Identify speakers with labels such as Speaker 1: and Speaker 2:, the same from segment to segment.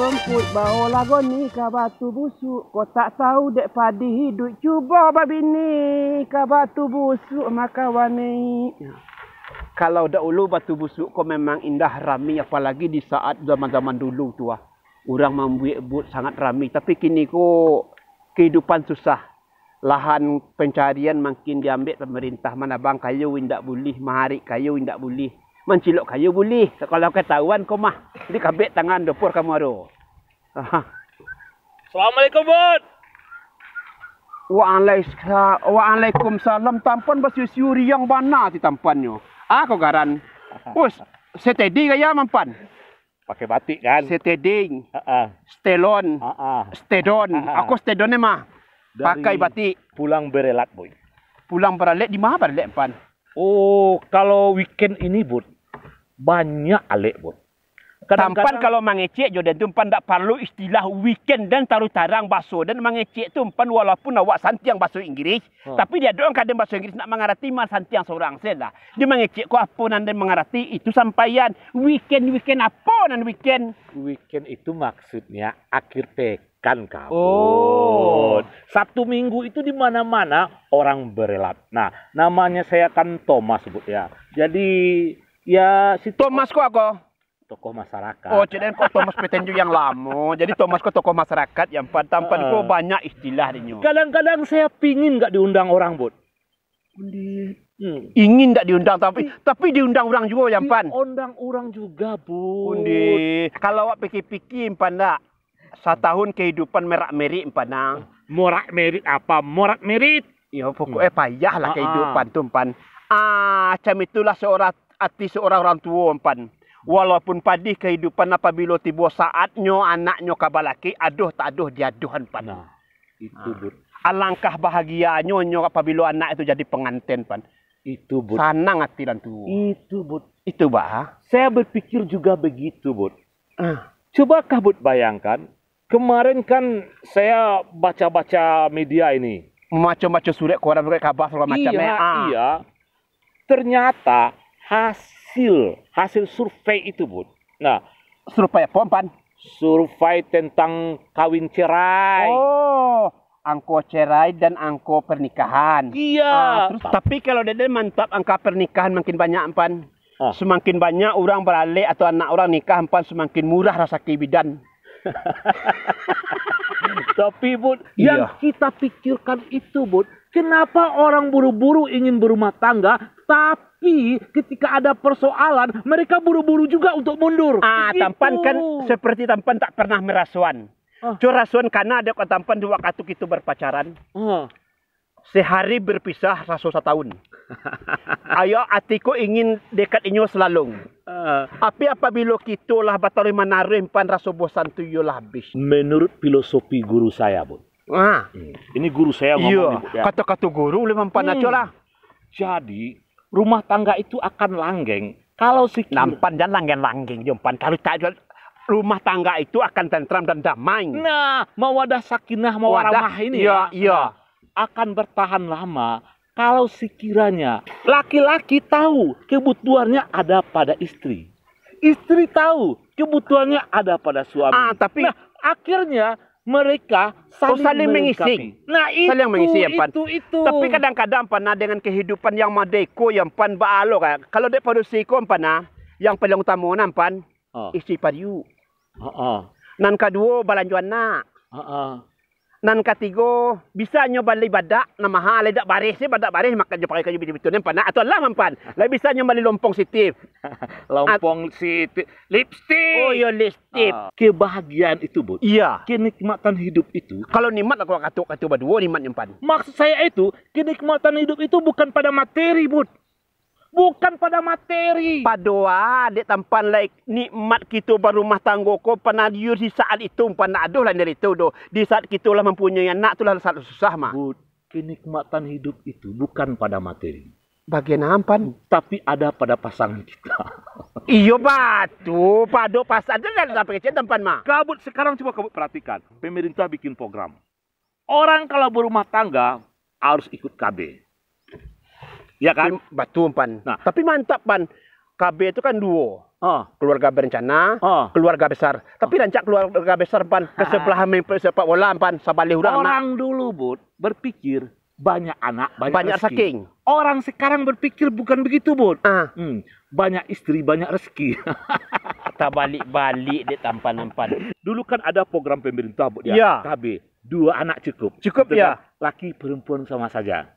Speaker 1: jemput bawa lagu ni ke batu busuk. Kau tak tahu dek padi hidup. Cuba babi ni ke batu busuk maka wani. Kalau dahulu batu busuk kau memang indah ramai, apalagi di saat zaman-zaman dulu tu ah. Orang membuat but sangat ramai, tapi kini kau kehidupan susah. Lahan pencarian makin diambil pemerintah. Mana bang kayu indak boleh, maharik kayu indak boleh. Mencilok kayu boleh. Kalau ketahuan kau mah. Jadi kabek tangan dapur kamu ada.
Speaker 2: Assalamualaikum, Bud.
Speaker 1: Waalaikumsalam. Tampan basiu-siu yang mana ti tampannya? Kau garan. Us, setedi kaya mampan.
Speaker 2: Pakai batik kan?
Speaker 1: Seteding. Stelon. Stedon. Aku stedonnya mah. Pakai batik.
Speaker 2: Pulang berelat, boy.
Speaker 1: Pulang berelat di mana berelat, Pan?
Speaker 2: Oh, kalau weekend ini, Bud, banyak alek, Bud.
Speaker 1: Tampan kalau mengecek Jordan tu Pan tak perlu istilah weekend dan taruh tarang baso dan mengecek tu Pan walaupun awak santiang bahasa Inggris, tapi dia doang kadang bahasa Inggris nak mengarati mal santiang seorang saja. Dia mengecek ko apa nan mengarati itu sampaian weekend apa nan weekend?
Speaker 2: Weekend itu maksudnya akhir pekan kau.
Speaker 1: Oh,
Speaker 2: Sabtu Minggu itu di mana-mana orang berelat. Nah, namanya saya kan Thomas sebut ya. Jadi ya si
Speaker 1: Thomas ko ako.
Speaker 2: Tokoh masyarakat.
Speaker 1: Oh, jadi kok Thomas Petenju yang lama. Jadi Thomas kok tokoh masyarakat yang tampan kok banyak istilah dinyo.
Speaker 2: Kadang-kadang saya pingin nggak diundang orang, Bud.
Speaker 1: Ingin tak diundang tapi diundang orang juga yang Pan.
Speaker 2: Diundang orang juga, Bud.
Speaker 1: Kalau awak pikir-pikir Pan tak, setahun kehidupan merak-merik Pan nang.
Speaker 2: Morak-merit apa? Morak-merit.
Speaker 1: Ya pokoknya payahlah kehidupan tu Pan. Macam itulah seorang orang tua Pan. Walaupun padih kehidupan apabila tiba saatnya anaknya kabalaki, aduh tak aduh diaduhan Pan.
Speaker 2: Nah, itu Bud.
Speaker 1: Alangkah bahagianya apabila anak itu jadi pengantin Pan.
Speaker 2: Itu Bud.
Speaker 1: Sanang hati dan tu.
Speaker 2: Itu Bud.
Speaker 1: Itu bah.
Speaker 2: Saya berpikir juga begitu Bud. Cobakah Bud bayangkan, kemarin kan saya baca-baca media ini.
Speaker 1: Macam-macam surat koran, surat kabar, segala macamnya.
Speaker 2: Iya. Ternyata hasil survei itu, Bud. Nah,
Speaker 1: survei apa, Pan?
Speaker 2: Survei tentang kawin cerai.
Speaker 1: Oh, angka cerai dan angka pernikahan.
Speaker 2: Iya.
Speaker 1: Tapi kalau dia mantap angka pernikahan makin banyak, Pan. Semakin banyak orang beralih atau anak orang nikah, Pan, semakin murah rasa bidan.
Speaker 2: Tapi, Bud, yang kita pikirkan itu, Bud, kenapa orang buru-buru ingin berumah tangga, tapi ketika ada persoalan, mereka buru-buru juga untuk mundur.
Speaker 1: Tampan kan seperti tampan tak pernah merasuan. Rasuan karena ada tampan dua waktu kita berpacaran. Sehari berpisah rasu setahun. Ayo atiku ingin dekat inyo selalu. Tapi apabila kita lah batal menaruh Pan rasu bosan tu yo lah habis.
Speaker 2: Menurut filosofi guru saya, Bud. Ini guru saya ngomong.
Speaker 1: Iya, kata-kata guru boleh mempan aja lah.
Speaker 2: Jadi, rumah tangga itu akan langgeng kalau
Speaker 1: nampan dan langgeng jompan. Kalau tak rumah tangga itu akan tentram dan damai.
Speaker 2: Nah, mawadah sakinah mawarahmah ini
Speaker 1: iya.
Speaker 2: Akan bertahan lama kalau sekiranya laki-laki tahu kebutuhannya ada pada istri. Istri tahu kebutuhannya ada pada suami.
Speaker 1: Tapi
Speaker 2: akhirnya mereka saling
Speaker 1: mengisi.
Speaker 2: Nah,
Speaker 1: saling mengisi ya, Pan.
Speaker 2: Itu.
Speaker 1: Tapi kadang-kadang Pan dengan kehidupan yang madeko yang Pan baalo kan. Kalau dek produsiko Pan yang paling utama Pan isi pariu. Nan kedua balanjuan nak. Nan ketiga bisa nyoba badak na mahal dak baris maka jo pakai kayu betul-betul Pan atau lah Pan. Lah bisa nyoba lompong sitif.
Speaker 2: Lompong sitif, lipstick.
Speaker 1: Oh ya lipstick.
Speaker 2: Kebahagiaan itu, Bud.
Speaker 1: Iya.
Speaker 2: Kenikmatan hidup itu.
Speaker 1: Kalau nikmat aku kata berdua nikmatnya Pan.
Speaker 2: Maksud saya itu kenikmatan hidup itu bukan pada materi, Bud. Bukan pada materi.
Speaker 1: Padoa dek tampan like nikmat kita berumah tangga ko panadiu di saat itu Pan aduh lah dari itu do. Di saat kita lah mempunyai anak tu lah saat susah mah.
Speaker 2: Bud, kenikmatan hidup itu bukan pada materi.
Speaker 1: Bagian apa?
Speaker 2: Tapi ada pada pasangan kita.
Speaker 1: Iyo batu, pado pasangan dan sampai kecil tampan mah.
Speaker 2: Kabut sekarang coba kabut perhatikan. Pemerintah bikin program. Orang kalau berumah tangga harus ikut KB. Ya kan?
Speaker 1: Batu Pan. Nah, tapi mantap Pan. KB itu kan duo. keluarga berencana, keluarga besar. Tapi rancak keluarga besar pan ke sebelah sepak bola pan sabalih
Speaker 2: orang dulu Bud berpikir banyak anak banyak
Speaker 1: saking.
Speaker 2: Orang sekarang berpikir bukan begitu Bud. Banyak istri banyak rezeki.
Speaker 1: Tak balik-balik dia tampan-nampan.
Speaker 2: Dulu kan ada program pemerintah Bud ya. KB 2 anak cukup.
Speaker 1: Cukup ya.
Speaker 2: Laki perempuan sama saja.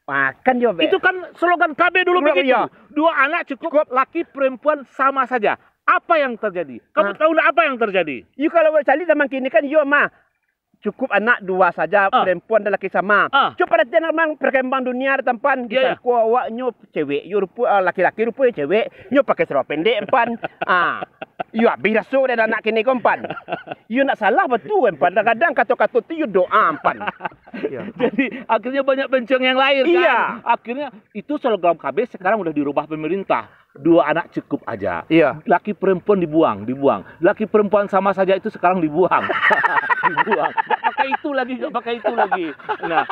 Speaker 1: Makan juga.
Speaker 2: Itu kan slogan KB dulu begitu.
Speaker 1: Ya.
Speaker 2: 2 anak cukup, laki perempuan sama saja. Apa yang terjadi? Kamu tahu apa yang terjadi?
Speaker 1: You kalau cari zaman kini kan mah cukup anak 2 saja, perempuan dan laki sama. Coba perhatian memang perkembang dunia tampan bisa awak nyo cewek, you laki-laki rupa cewek, nyo pakai serba pendek empan. You habis rasuk dan anak kini kompan. You nak salah betul empan. Kadang-kadang kata-kata tu you doa empan.
Speaker 2: Jadi akhirnya banyak bencong yang lahir kan. Akhirnya itu slogan KB sekarang udah dirubah pemerintah. 2 anak cukup aja. Laki perempuan dibuang. Laki perempuan sama saja itu sekarang dibuang. Dibuang. Gak pakai itu lagi. Nah,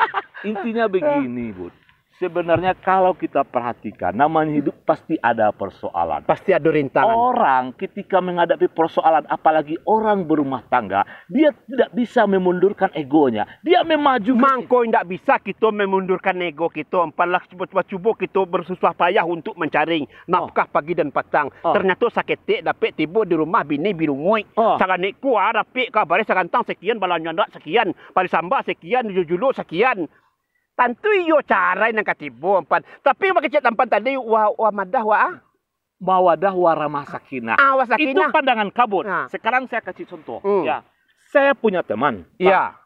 Speaker 2: intinya begini, Bud. Sebenarnya kalau kita perhatikan, namanya hidup pasti ada persoalan.
Speaker 1: Pasti ada rintangan.
Speaker 2: Orang ketika menghadapi persoalan, apalagi orang berumah tangga, dia tidak bisa memundurkan egonya. Dia memaju.
Speaker 1: Mangko tidak bisa kita memundurkan ego kita. Apalah cuba kita bersusah payah untuk mencari nafkah pagi dan petang. Ternyata sakit dapat tiba di rumah bini birungoi. Saganik kuah dapat kabar sagantang sekian, balanya sekian, pali sambah sekian, jujulu sekian. Tentu iyo cara yang katibo empan. Tapi makanya tampan tadi
Speaker 2: mawadah warahmah sakinah. Itu pandangan kabut. Sekarang saya kasih contoh. Ya, saya punya teman.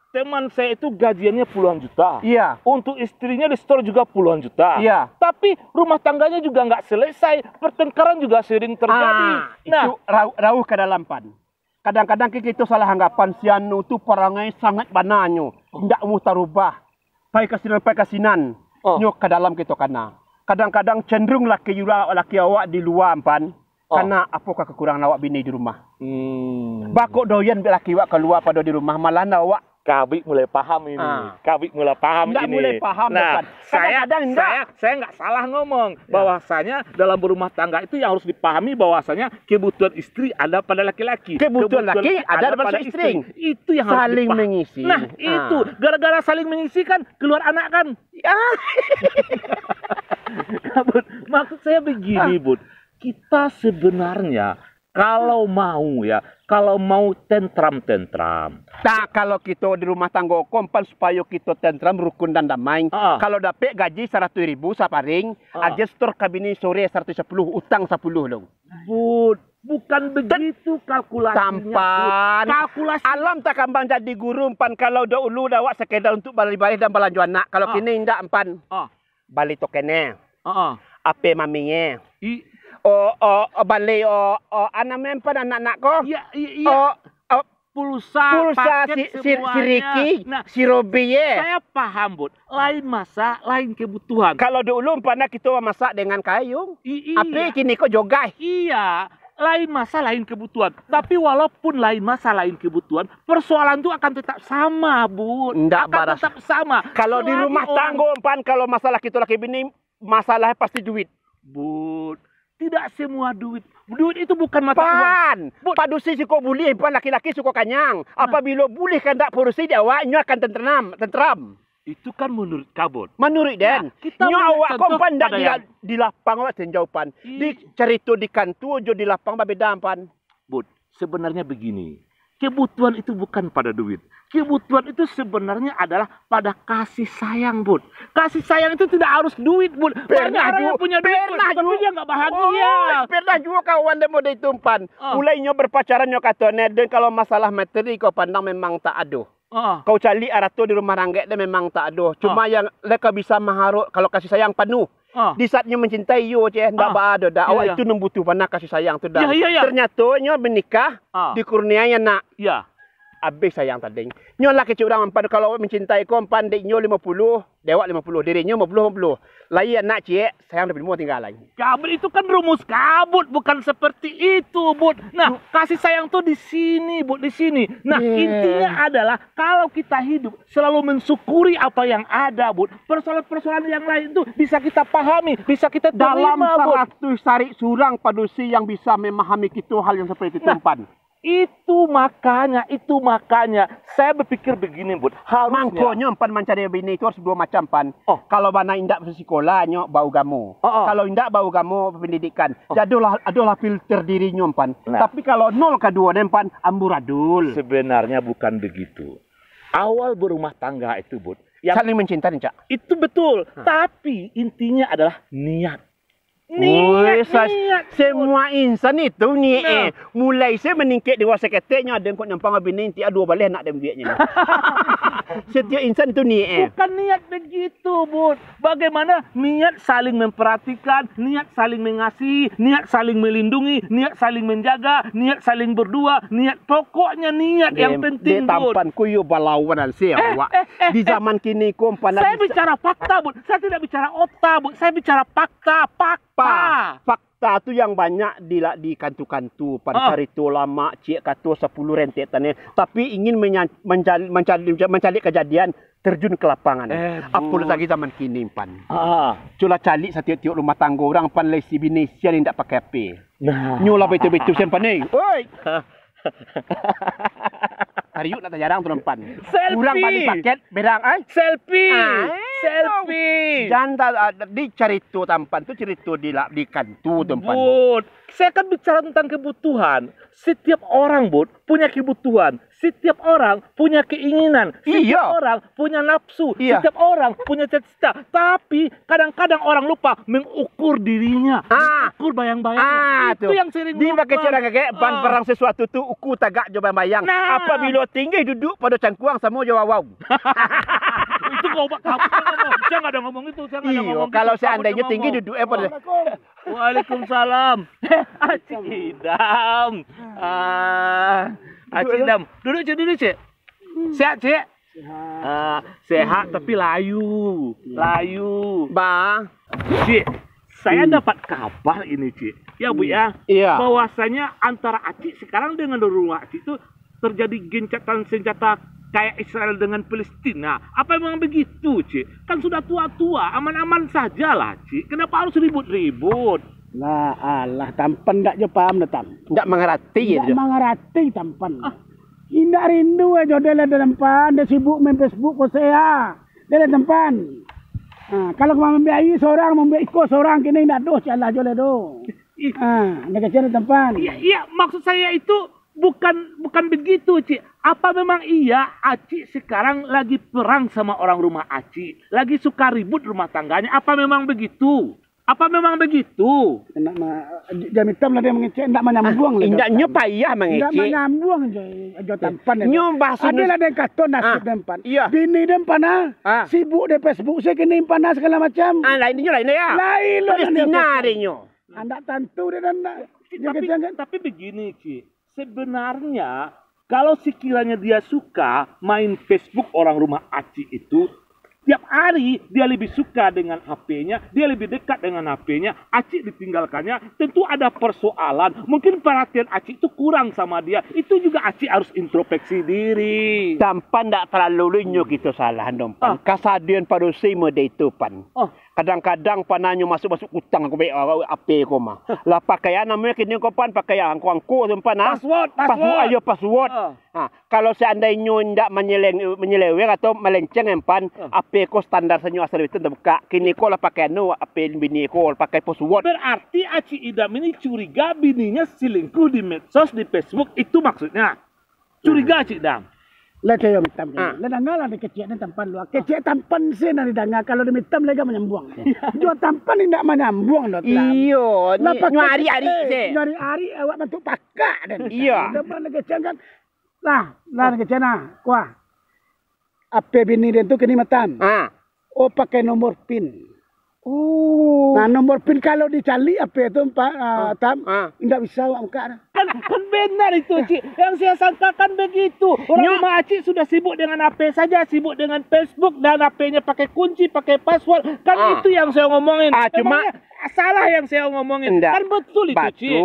Speaker 2: Teman saya itu gajiannya puluhan juta. Untuk istrinya di store juga puluhan juta. Tapi rumah tangganya juga nggak selesai. Pertengkaran juga sering terjadi.
Speaker 1: Itu rauh ke dalam pan. Kadang-kadang kita salah anggapan sianu itu perangai sangat bananyo. Tidak mau terubah. Pai kasinan nyok ke dalam kita kana. Kadang-kadang cenderung laki awak di luar pan. Karena apakah kekurangan awak bini di rumah. Bakok doyan laki awak keluar pada di rumah malah awak.
Speaker 2: Kabik mulai paham ini. Kabik mulai paham
Speaker 1: ini.
Speaker 2: Mulai
Speaker 1: paham.
Speaker 2: Nah, saya nggak salah ngomong bahwasanya dalam berumah tangga itu yang harus dipahami bahwasanya kebutuhan istri ada pada laki-laki.
Speaker 1: Kebutuhan laki ada pada istri.
Speaker 2: Itu yang harus
Speaker 1: saling mengisi.
Speaker 2: Nah, itu gara-gara saling mengisi kan keluar anak kan. Maksud saya begini, Bud. Kita sebenarnya kalau mau tentram.
Speaker 1: Nah, kalau kita di rumah tangga kompan supaya kita tentram, rukun dan damai. Kalau dapat gaji 100.000 saparing, aja store kabini sore 110, utang 10 loh.
Speaker 2: Bud, bukan begitu kalkulasinya.
Speaker 1: Tampan.
Speaker 2: Kalkulasi.
Speaker 1: Alam tak kambang jadi guru empan kalau dahulu dawak sekedar untuk balik-balik dan belanja anak. Kalau kini ndak empan. Balik tokene. Ape maminya. Balik anak mempan anak-anak ko.
Speaker 2: Iya. Pulsa
Speaker 1: Riki,
Speaker 2: nah,
Speaker 1: si Robi
Speaker 2: Saya paham, Bud. Lain masa, lain kebutuhan.
Speaker 1: Kalau dulu pernah kita masak dengan kayu. Apa kini kok jogai?
Speaker 2: Iya. Lain masa, lain kebutuhan. Tapi walaupun lain masa, lain kebutuhan, persoalan itu akan tetap sama, Bud. Tetap sama.
Speaker 1: Kalau di rumah tangga, kalau masalah kita laki bini, masalahnya pasti duit.
Speaker 2: Bud, tidak semua duit. Duit itu bukan mata
Speaker 1: uang. Padusi suka bulih, laki-laki suka kanyang. Apabila bulih kan tak porusi dia awaknya akan tentram.
Speaker 2: Itu kan menurut kabut.
Speaker 1: Menurut Dan. Nyo awak kompan dak di lapang awak senjaupan. Di cerita di kantu jo di lapang babeda pan.
Speaker 2: Bud, sebenarnya begini. Kebutuhan itu bukan pada duit. Kebutuhan itu sebenarnya adalah pada kasih sayang, Bud. Kasih sayang itu tidak harus duit, Bud. Banyak orang yang punya duit, tapi dia nggak bahagia.
Speaker 1: Pernah juga kawan demo di tumpan. Mulainya berpacaran nyo katanya, dan kalau masalah materi kau pandang memang tak ada. Kau cari arato di rumah ranggek dan memang tak ada. Cuma yang mereka bisa mengharuk kalau kasih sayang penuh. Di saatnya mencintai you, ndak ada dah. Awak itu membutuhkan kasih sayang tu dah. Ternyata nyo menikah dikurniai anak. habis sayang tadi. Nyo lah kecil orang empan kalau mencintai kau empan dek nyo 50, dewak 50, dirinya 50. Lain anak cik, sayang lebih mau tinggalan.
Speaker 2: Kabut itu kan rumus kabut, bukan seperti itu, Bud. Nah, kasih sayang tuh di sini, Bud, di sini. Nah, intinya adalah kalau kita hidup selalu mensyukuri apa yang ada, Bud. Persoalan-persoalan yang lain itu bisa kita pahami, bisa kita terima,
Speaker 1: dalam
Speaker 2: Bud.
Speaker 1: 100 sari surang padusi yang bisa memahami itu hal yang seperti itu empan.
Speaker 2: Itu makanya saya berpikir begini, Bud. Harusnya
Speaker 1: Mangkonya empan mencari bini itu harus dua macam pan. Kalau bana indak sekolahnya bau gamu. Kalau indak bau gamu pendidikan. Jadi adalah filter dirinya empan. Tapi kalau 0 ke 2 empan amburadul.
Speaker 2: Sebenarnya bukan begitu. Awal berumah tangga itu, Bud, yang
Speaker 1: saling mencintai, Cak.
Speaker 2: Itu betul. Tapi intinya adalah niat.
Speaker 1: Semua insan itu mulai saya meningkat dewasa keteknya ada kok nyampang bini nanti dua balik nak dan biaknya. Setiap insan itu
Speaker 2: bukan niat begitu, Bud. Bagaimana niat saling memperhatikan, niat saling mengasihi, niat saling melindungi, niat saling menjaga, niat saling berdua, niat pokoknya niat yang penting, Bud.
Speaker 1: Tampan kuyu balawan siapa. Di zaman kini
Speaker 2: saya bicara fakta, Bud. Saya tidak bicara otak, Bud. Saya bicara fakta.
Speaker 1: Fakta tu yang banyak di kantu-kantu pancari tu lama cik katu 10 rentetannya tapi ingin mencari kejadian terjun ke lapangan. Apa lagi zaman kini pan. Cula calik setiap rumah tangga orang pan lesi binesian yang tak pakai HP. Nyula betul-betul siapa ni? Oi. Hari yuk nak jarang tu nampan. Kurang balik paket berang
Speaker 2: selfie.
Speaker 1: Jangan di cerita tampan tu cerita di kantu tampan.
Speaker 2: Bud, saya kan bicara tentang kebutuhan. Setiap orang, Bud, punya kebutuhan. Setiap orang punya keinginan. Setiap orang punya nafsu. Setiap orang punya cita-cita. Tapi kadang-kadang orang lupa mengukur dirinya. Mengukur bayang-bayangnya. Itu yang sering lupa.
Speaker 1: Di pakai cara kayak ban perang sesuatu tu ukur tagak coba bayang. Apabila tinggi duduk pada cangkuang sama jawab wow.
Speaker 2: Itu kau kamu ngomong. Saya nggak ada ngomong itu. Saya nggak ada ngomong itu.
Speaker 1: Kalau seandainya tinggi duduk pada.
Speaker 2: Waalaikumsalam. Acik Idam. Acik Idam. Duduk Cik. Sehat, Cik? Sehat tapi layu.
Speaker 1: Bang.
Speaker 2: Cik, saya dapat kabar ini, Cik. Ya, Bu ya. Bahwasanya antara Acik sekarang dengan rumah Acik itu terjadi gencatan senjata kayak Israel dengan Palestina. Apa memang begitu, Cik? Kan sudah tua-tua, aman-aman sajalah, Cik. Kenapa harus ribut-ribut?
Speaker 3: Lah, alah, tampan enggak je paham dah tam.
Speaker 1: Enggak mengerti ya.
Speaker 3: Enggak mengerti tampan. Indah rindu aja dia ada tampan, dia sibuk main Facebook kok saya. Dia ada tampan. Kalau mau membiayai seorang, membiayai ikut seorang kini enggak doh jalan aja le doh. Dia kecil tampan.
Speaker 2: Iya, maksud saya itu bukan begitu, Cik. Apa memang iya Acik sekarang lagi perang sama orang rumah Acik? Lagi suka ribut rumah tangganya? Apa memang begitu?
Speaker 3: Jam hitam lah dia mengecek, enggak menyambung lah.
Speaker 1: Indaknya payah mengecek.
Speaker 3: Enggak menyambung aja tampan.
Speaker 1: Nyumbah
Speaker 3: adalah dia kata nasib tampan. Bini tampan sibuk di Facebook, saya kena panas segala macam.
Speaker 1: Lain ya.
Speaker 3: Lain lah.
Speaker 1: Palestina adanya.
Speaker 3: Anak tantu dia dan
Speaker 2: tapi begini, Cik. Sebenarnya kalau sekiranya dia suka main Facebook orang rumah Acik itu, tiap hari dia lebih suka dengan HP-nya, dia lebih dekat dengan HP-nya, Acik ditinggalkannya, tentu ada persoalan. Mungkin perhatian Acik itu kurang sama dia. Itu juga Acik harus introspeksi diri.
Speaker 1: Tampan tak terlalu lunyuk itu salah dompan. Kasadian pada sima dia itu pan. Kadang-kadang pananyo masuk utang aku apa ko mah. Lah pakaian namanya kini ko pan pakaian angko dompan
Speaker 2: Password.
Speaker 1: Password. Kalau seandainya ndak menyeleweng atau melenceng empan apa ko standar senyo asal itu buka. Kini ko lah pakai apa bini ko pakai password.
Speaker 2: Berarti Acik Idam ini curiga bininya selingkuh di medsos, di Facebook, itu maksudnya. Curiga Acik Idam.
Speaker 3: Lah saya mitam. Lah dangalah di kecil ni tampan luar. Kecil tampan sih nari danga kalau di mitam lega menyambung. Dua tampan ndak menyambung dot.
Speaker 1: Iyo, nyari-ari sih.
Speaker 3: Nyari-ari awak bentuk pakak dan.
Speaker 1: Iya.
Speaker 3: Depan kecil kan. Lah kecil nah. Kuah. Apa bini dia tu kini matam. Oh pakai nomor PIN. Nah nomor PIN kalau dicari apa itu tam ndak bisa awak buka.
Speaker 2: kan benar itu, Cik. Yang saya sangkakan begitu. Orang rumah Acik sudah sibuk dengan HP saja, sibuk dengan Facebook dan HP-nya pakai kunci, pakai password. Kan itu yang saya ngomongin.
Speaker 1: Cuma
Speaker 2: salah yang saya ngomongin. Kan betul itu, Cik.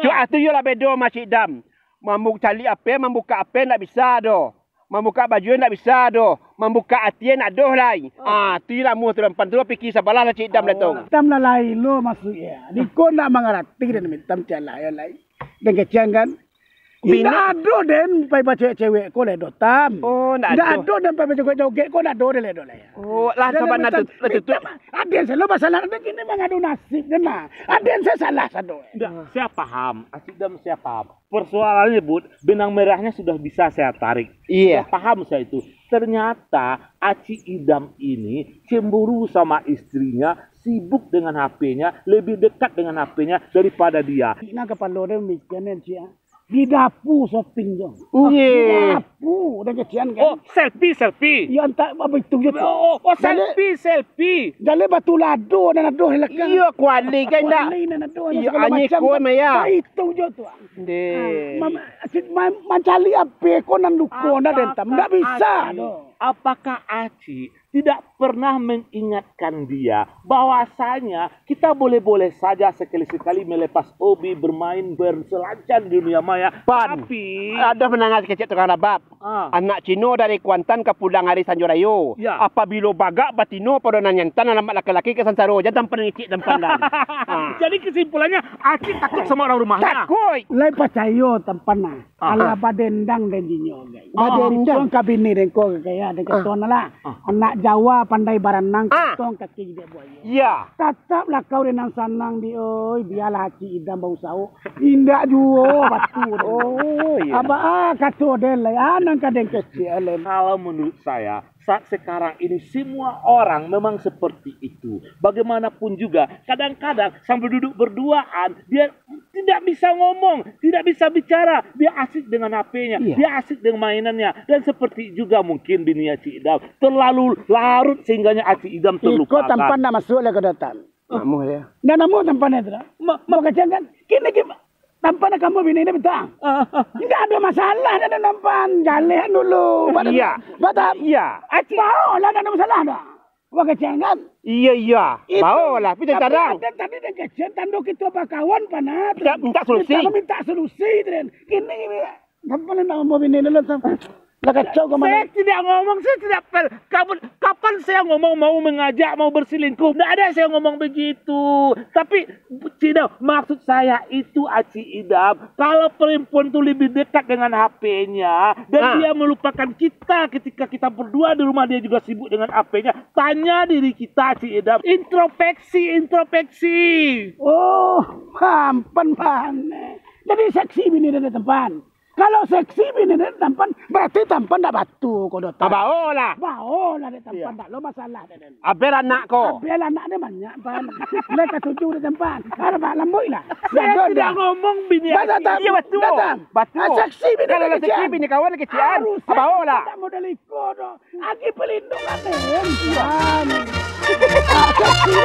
Speaker 1: Cuma itu lah beda sama Cik Dam. Membuka cari apa, membuka apa tak bisa doh. Membuka baju tak bisa doh. Membuka hati nak doh lai. Tu lah mu tu tempan tu fikir sabalah lah Cik Dam datang.
Speaker 3: Tam lah lai lo maksudnya. Di ko nak mengerti dan mintam cala ya lai. Dan kecian kan. Tidak ada dan pai baca cewek ko le do tam.
Speaker 1: Tidak
Speaker 3: ada dan pai baca joget ko nak do le do lai.
Speaker 1: Lah saban tu.
Speaker 3: Ada saya masalah ada kini mengadu nasib dan lah. Ada saya salah sado.
Speaker 2: Saya paham. Acik Dam saya paham. Persoalannya Bud, benang merahnya sudah bisa saya tarik.
Speaker 1: Iya.
Speaker 2: Paham saya itu. Ternyata Acik Idam ini cemburu sama istrinya, sibuk dengan HP-nya, lebih dekat dengan HP-nya daripada dia.
Speaker 3: Nak kepala dia mikirnya Cia. Di dapur shopping dong.
Speaker 1: Iya.
Speaker 3: Dapur dan kecian kan.
Speaker 2: Selfie.
Speaker 3: Ya entah apa itu je.
Speaker 2: Selfie.
Speaker 3: Jalan batu lado dan lado lekang.
Speaker 1: Iya kuali kan dah. Iya anye ko maya.
Speaker 3: Itu je tu. Mencari apa ko nan luko na den tam. Tak bisa doh.
Speaker 2: Apakah Acik tidak pernah mengingatkan dia bahwasanya kita boleh-boleh saja sekali-sekali melepas hobi bermain berselancar di dunia maya. Tapi
Speaker 1: ada menangat kecil tukang rabab. Anak Cino dari Kuantan ke pulang hari Sanjorayo.
Speaker 2: Ya.
Speaker 1: Apabila bagak batino pada nanyantan alamat laki-laki ke Sansaro jangan peringkik dan pandang.
Speaker 2: Jadi kesimpulannya Acik takut sama orang rumahnya.
Speaker 1: Takut.
Speaker 3: Lai percaya tempana. Ala badendang dan jinyo guys.
Speaker 1: Badendang
Speaker 3: kabini den ko kaya den keton lah. Anak Jawa pandai baranang ketong kaki dia buaya.
Speaker 1: Ya.
Speaker 3: Tetaplah kau dengan sanang di oi biarlah Cik Idam bau sau. Indak juo batu.
Speaker 1: Iya.
Speaker 3: Aba kato den lai anang kadeng kecil.
Speaker 2: Kalau menurut saya saat sekarang ini semua orang memang seperti itu. Bagaimanapun juga kadang-kadang sambil duduk berduaan dia tidak bisa ngomong, tidak bisa bicara. Dia asik dengan HP-nya, dia asik dengan mainannya. Dan seperti juga mungkin bini Acik Idam terlalu larut sehingganya Acik Idam terlupakan.
Speaker 3: Ikut tampan nak masuk lah ke datang.
Speaker 1: Namu ya.
Speaker 3: Dan namu tampan itu. Mau kacang kan? Kini tampan kamu bini ini betul. Tidak ada masalah dan tampan jalan dulu.
Speaker 1: Iya.
Speaker 3: Betul.
Speaker 1: Iya.
Speaker 3: Acik mau lah ada masalah dah. Wah kacang kan?
Speaker 1: Iya. Bawa lah. Tapi kadang.
Speaker 3: Tadi dan kacang tanduk itu apa kawan panat.
Speaker 1: Minta solusi.
Speaker 3: Minta solusi dan kini tampan nak mau bini dulu tampan.
Speaker 2: Saya tidak ngomong, saya tidak kapan saya ngomong mau mengajak, mau berselingkuh. Tidak ada saya ngomong begitu. Tapi tidak, maksud saya itu Acik Idam. Kalau perempuan itu lebih dekat dengan HP-nya dan dia melupakan kita ketika kita berdua di rumah, dia juga sibuk dengan HP-nya. Tanya diri kita Acik Idam. Introspeksi.
Speaker 3: Oh, pampan. Jadi seksi bini dari tempat. Kalau seksi bini dari tampan, berarti tampan tak batu kau datang.
Speaker 1: Bawa lah
Speaker 3: dari tampan tak lo masalah dan.
Speaker 1: Aber anak ko.
Speaker 3: Aber anak dia banyak pan. Mereka tuju di tempat. Ada pak lamboi lah.
Speaker 2: Saya tidak ngomong bini.
Speaker 1: Iya betul. Betul.
Speaker 3: Seksi bini.
Speaker 1: Kalau seksi bini kawan kecian. Bawa lah.
Speaker 3: Tak modal ikut. Agi pelindungan deh. Seksi